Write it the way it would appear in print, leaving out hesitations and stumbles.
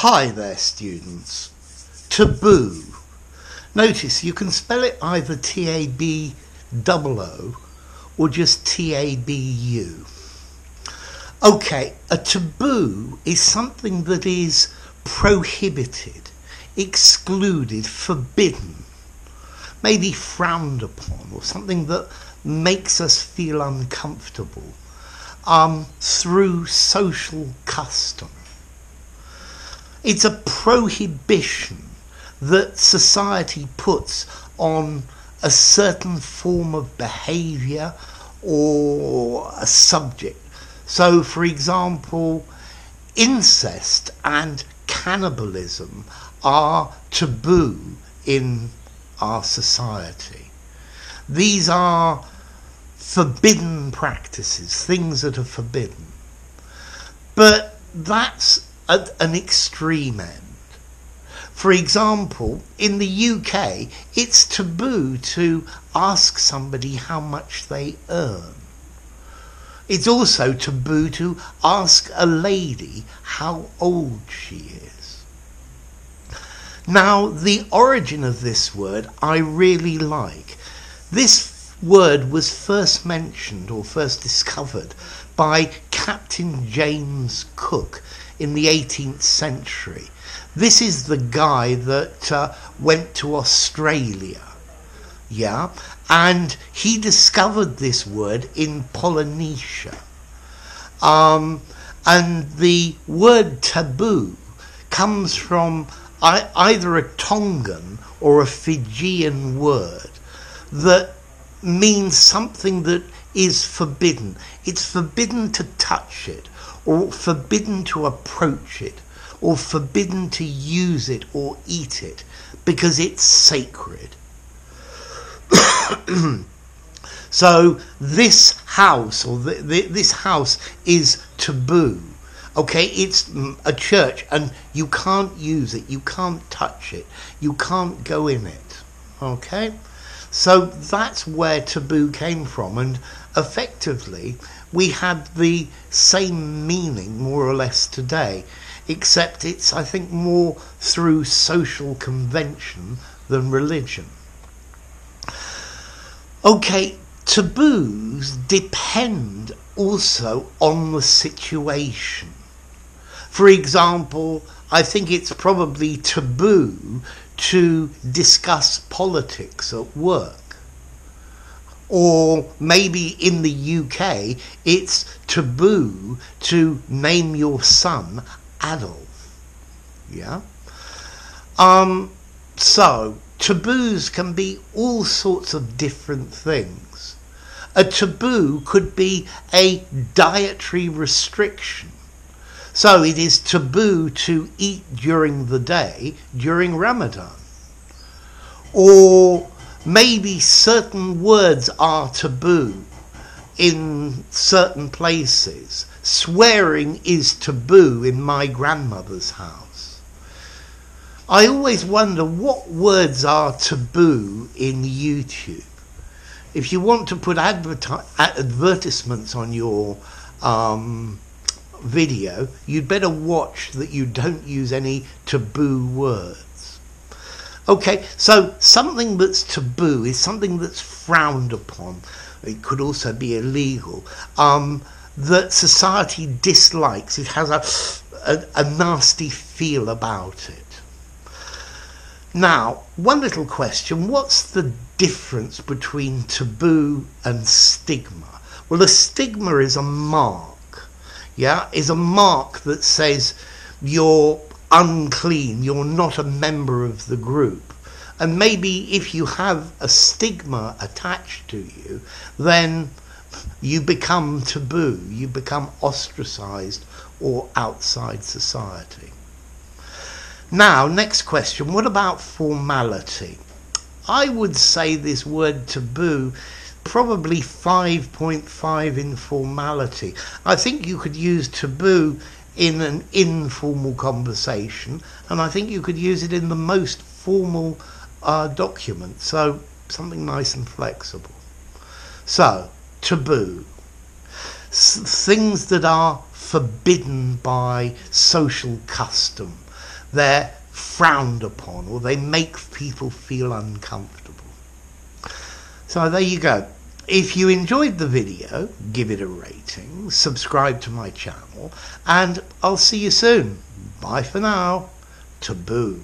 Hi there, students. Taboo. Notice you can spell it either T-A-B-O-O or just T-A-B-U. Okay, a taboo is something that is prohibited, excluded, forbidden, maybe frowned upon, or something that makes us feel uncomfortable through social custom. It's a prohibition that society puts on a certain form of behaviour or a subject. So, for example, incest and cannibalism are taboo in our society. These are forbidden practices, things that are forbidden. But that's at an extreme end. For example, in the UK, it's taboo to ask somebody how much they earn. It's also taboo to ask a lady how old she is. Now, the origin of this word I really like. This word was first mentioned or first discovered by Captain James Cook in the 18th century. This is the guy that went to Australia, and he discovered this word in Polynesia. And the word taboo comes from either a Tongan or a Fijian word that means something that is forbidden. It's forbidden to touch it, or forbidden to approach it, or forbidden to use it or eat it, because it's sacred. So this house, or this house is taboo. Okay, it's a church, and you can't use it, you can't touch it, you can't go in it. Okay, so that's where taboo came from, and effectively we have the same meaning more or less today, except it's, I think, more through social convention than religion. Okay, taboos depend also on the situation. For example, I think it's probably taboo to discuss politics at work. Or maybe in the UK, it's taboo to name your son Adolf. So taboos can be all sorts of different things. A taboo could be a dietary restriction. So it is taboo to eat during the day during Ramadan. Or maybe certain words are taboo in certain places. Swearing is taboo in my grandmother's house. I always wonder what words are taboo in YouTube. If you want to put advertisements on your video, you'd better watch that you don't use any taboo words. Okay, so something that's taboo is something that's frowned upon. It could also be illegal. That society dislikes. It has a nasty feel about it. Now, one little question. What's the difference between taboo and stigma? Well, a stigma is a mark. Is a mark that says you're unclean, you're not a member of the group. And maybe if you have a stigma attached to you, then you become taboo, you become ostracized or outside society. Now, next question, what about formality? I would say this word taboo probably 5.5 in formality. I think you could use taboo in an informal conversation, and I think you could use it in the most formal document, so something nice and flexible. So, taboo. Things that are forbidden by social custom. they're frowned upon or they make people feel uncomfortable. So there you go. If you enjoyed the video, give it a rating, subscribe to my channel, and I'll see you soon. Bye for now. Taboo.